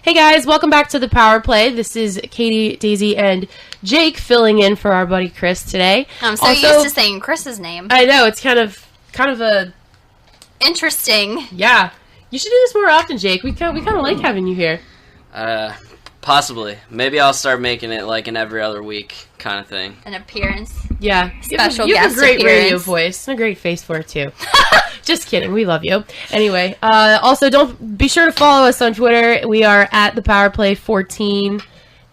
Hey guys, welcome back to the Power Play. This is Katie, Daisy, and Jake filling in for our buddy Chris today. I'm so used to saying Chris's name. I know, it's kind of a... Interesting. Yeah. You should do this more often, Jake. We kind of like having you here. Possibly. Maybe I'll start making it like an every other week kind of thing. An appearance. Yeah. Special you have guest a great appearance. radio voice. And a great face for it, too. Just kidding. We love you. Anyway, also, don't be sure to follow us on Twitter. We are at the Power Play 14,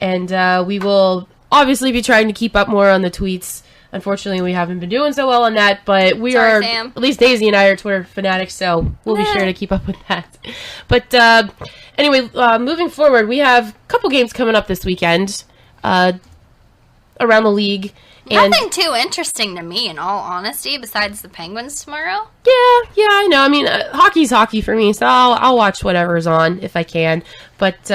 and we will obviously be trying to keep up more on the tweets. Unfortunately, we haven't been doing so well on that, but Sorry, Sam. at least Daisy and I are Twitter fanatics, so we'll be sure to keep up with that. But anyway, moving forward, we have a couple games coming up this weekend around the league. Nothing too interesting to me, in all honesty, besides the Penguins tomorrow. Yeah, I know. I mean, hockey's hockey for me, so I'll watch whatever's on if I can. But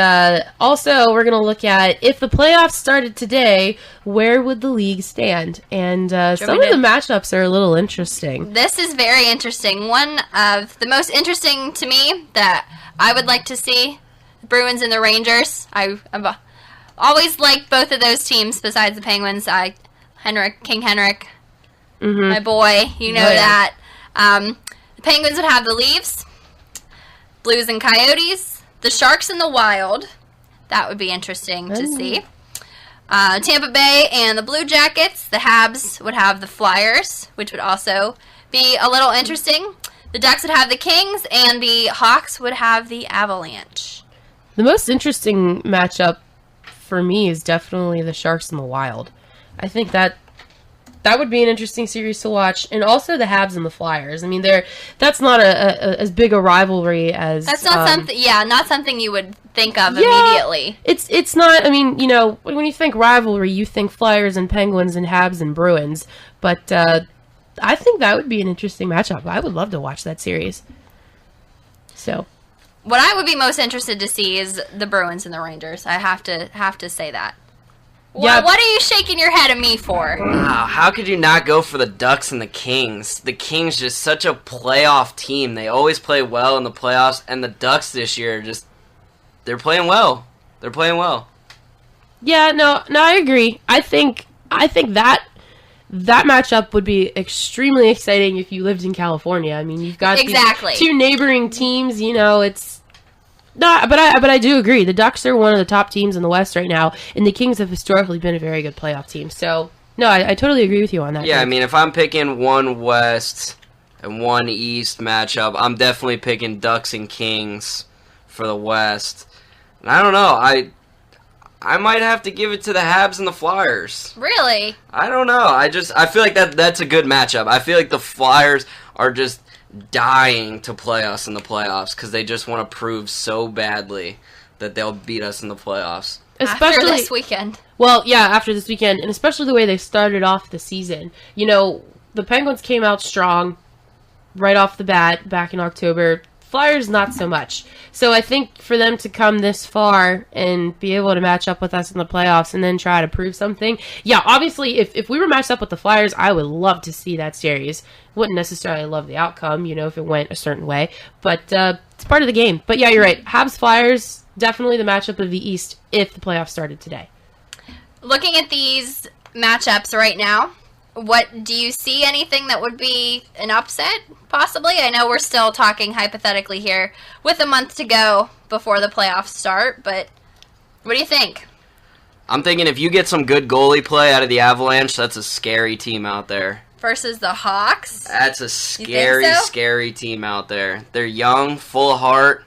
also, we're going to look at, if the playoffs started today, where would the league stand? And some of the matchups are a little interesting. This is very interesting. One of the most interesting to me that I would like to see, the Bruins and the Rangers. I've always liked both of those teams besides the Penguins. King Henrik, my boy, you know that. The Penguins would have the Leafs, Blues and Coyotes, the Sharks and the Wild. That would be interesting to see. Tampa Bay and the Blue Jackets. The Habs would have the Flyers, which would also be a little interesting. The Ducks would have the Kings, and the Hawks would have the Avalanche. The most interesting matchup for me is definitely the Sharks and the Wild. I think that would be an interesting series to watch, and also the Habs and the Flyers. I mean, that's not as big a rivalry as that's not something. Yeah, not something you would think of immediately. It's not. I mean, you know, when you think rivalry, you think Flyers and Penguins and Habs and Bruins. But I think that would be an interesting matchup. I would love to watch that series. So, what I would be most interested to see is the Bruins and the Rangers. I have to say that. Yeah. What are you shaking your head at me for? Wow, how could you not go for the Ducks and the Kings? The Kings just such a playoff team. They always play well in the playoffs, and the Ducks this year they're playing well. They're playing well. Yeah, no, I agree. I think that matchup would be extremely exciting if you lived in California. I mean, you've got these two neighboring teams. You know, it's. No, but I do agree. The Ducks are one of the top teams in the West right now, and the Kings have historically been a very good playoff team. So, no, I totally agree with you on that. Yeah, I mean, if I'm picking one West and one East matchup, I'm definitely picking Ducks and Kings for the West. And I don't know, I might have to give it to the Habs and the Flyers. Really? I don't know. I feel like that's a good matchup. I feel like the Flyers are just dying to play us in the playoffs because they just want to prove so badly that they'll beat us in the playoffs. Especially after this weekend. Well, yeah, after this weekend, and especially the way they started off the season. You know, the Penguins came out strong right off the bat back in October. Flyers, not so much. So I think for them to come this far and be able to match up with us in the playoffs and then try to prove something. Yeah, obviously, if we were matched up with the Flyers, I would love to see that series. Wouldn't necessarily love the outcome, you know, if it went a certain way. But it's part of the game. But yeah, you're right. Habs-Flyers, definitely the matchup of the East if the playoffs started today. Looking at these matchups right now, do you see anything that would be an upset, possibly? I know we're still talking hypothetically here with a month to go before the playoffs start, but what do you think? I'm thinking if you get some good goalie play out of the Avalanche, that's a scary team out there. Versus the Hawks? That's a scary team out there. They're young, full of heart,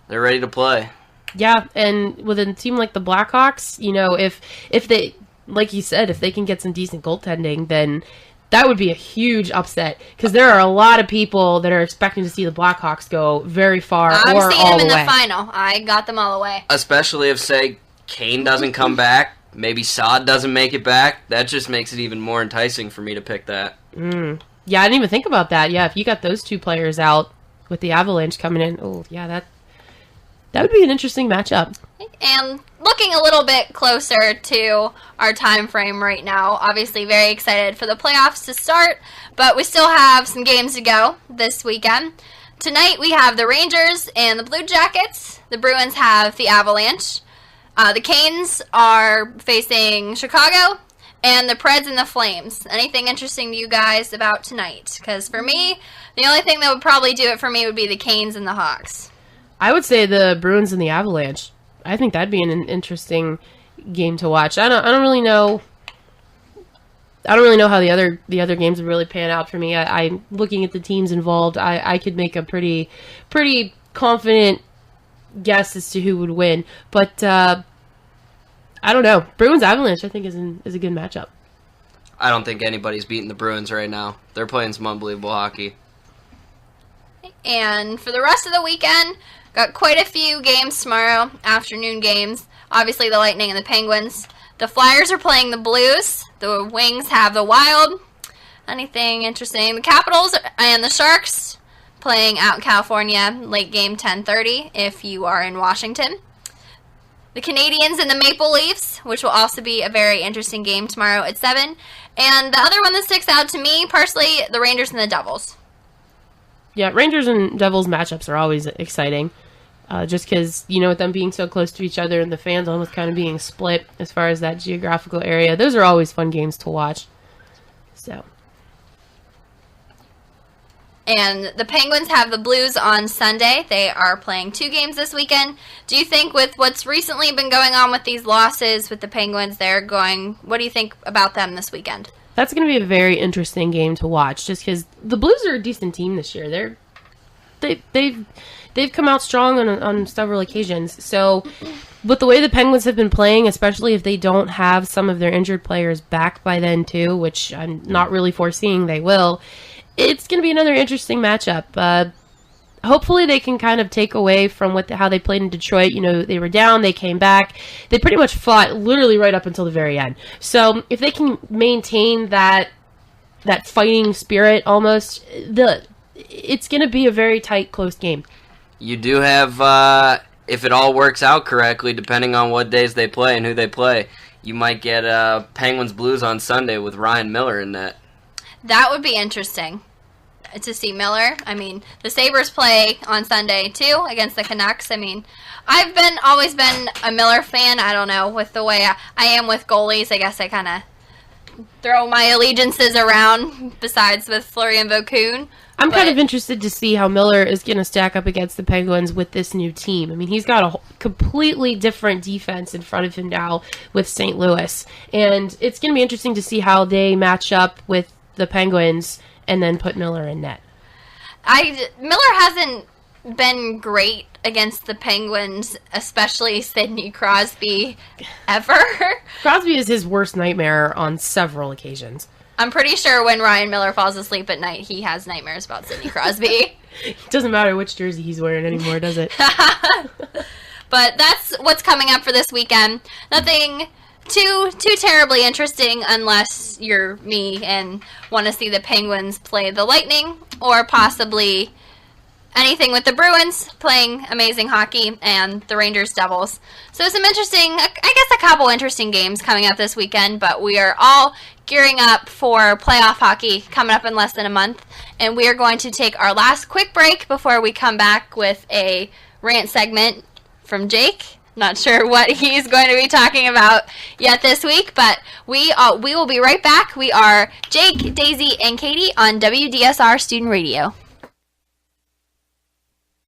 they're ready to play. Yeah, and with a team like the Blackhawks, you know, if they... Like you said, if they can get some decent goaltending, then that would be a huge upset. Because there are a lot of people that are expecting to see the Blackhawks go very far or all the way. I'm seeing them in the final. I got them all the way. Especially if, say, Kane doesn't come back, maybe Saad doesn't make it back. That just makes it even more enticing for me to pick that. Yeah, I didn't even think about that. Yeah, if you got those two players out with the Avalanche coming in, oh, yeah, that would be an interesting matchup. And looking a little bit closer to our time frame right now, obviously very excited for the playoffs to start, but we still have some games to go this weekend. tonight we have the Rangers and the Blue Jackets. The Bruins have the Avalanche. The Canes are facing Chicago. And the Preds and the Flames. Anything interesting to you guys about tonight? Because for me, the only thing that would probably do it for me would be the Canes and the Hawks. I would say the Bruins and the Avalanche. I think that'd be an interesting game to watch. I don't really know. I don't really know how the other games would really pan out for me. I'm looking at the teams involved. I could make a pretty confident guess as to who would win, but I don't know. Bruins Avalanche I think is a good matchup. I don't think anybody's beating the Bruins right now. They're playing some unbelievable hockey. And for the rest of the weekend, got quite a few games tomorrow, afternoon games. Obviously the Lightning and the Penguins. The Flyers are playing the Blues. The Wings have the Wild. Anything interesting? The Capitals and the Sharks playing out in California, late game 10:30 if you are in Washington. The Canadiens and the Maple Leafs, which will also be a very interesting game tomorrow at 7. And the other one that sticks out to me, personally, the Rangers and the Devils. Yeah, Rangers and Devils matchups are always exciting. Just because, with them being so close to each other and the fans almost kind of being split as far as that geographical area, those are always fun games to watch. So. And the Penguins have the Blues on Sunday. They are playing 2 games this weekend. Do you think with what's recently been going on with these losses with the Penguins, what do you think about them this weekend? That's going to be a very interesting game to watch just because the Blues are a decent team this year. They've come out strong on several occasions. So with the way the Penguins have been playing, especially if they don't have some of their injured players back by then too, which I'm not really foreseeing they will, it's going to be another interesting matchup. Hopefully they can kind of take away from how they played in Detroit. They were down, they came back. They pretty much fought literally right up until the very end. So if they can maintain that fighting spirit almost, it's going to be a very tight, close game. You do have, if it all works out correctly, depending on what days they play and who they play, you might get Penguins Blues on Sunday with Ryan Miller in net. That would be interesting to see Miller. I mean, the Sabres play on Sunday, too, against the Canucks. I mean, I've always been a Miller fan. I don't know, with the way I am with goalies. I guess I kind of throw my allegiances around, besides with Florian Vokoun. I'm kind of interested to see how Miller is going to stack up against the Penguins with this new team. I mean, he's got a completely different defense in front of him now with St. Louis. And it's going to be interesting to see how they match up with the Penguins and then put Miller in net. Miller hasn't been great against the Penguins, especially Sidney Crosby, ever. Crosby is his worst nightmare on several occasions. I'm pretty sure when Ryan Miller falls asleep at night, he has nightmares about Sidney Crosby. It doesn't matter which jersey he's wearing anymore, does it? But that's what's coming up for this weekend. Nothing too terribly interesting unless you're me and want to see the Penguins play the Lightning, or possibly anything with the Bruins playing amazing hockey and the Rangers Devils. So some interesting, I guess a couple interesting games coming up this weekend, but we are all gearing up for playoff hockey coming up in less than a month, and we are going to take our last quick break before we come back with a rant segment from Jake. Not sure what he's going to be talking about yet this week, but we will be right back. We are Jake, Daisy, and Katie on WDSR Student Radio.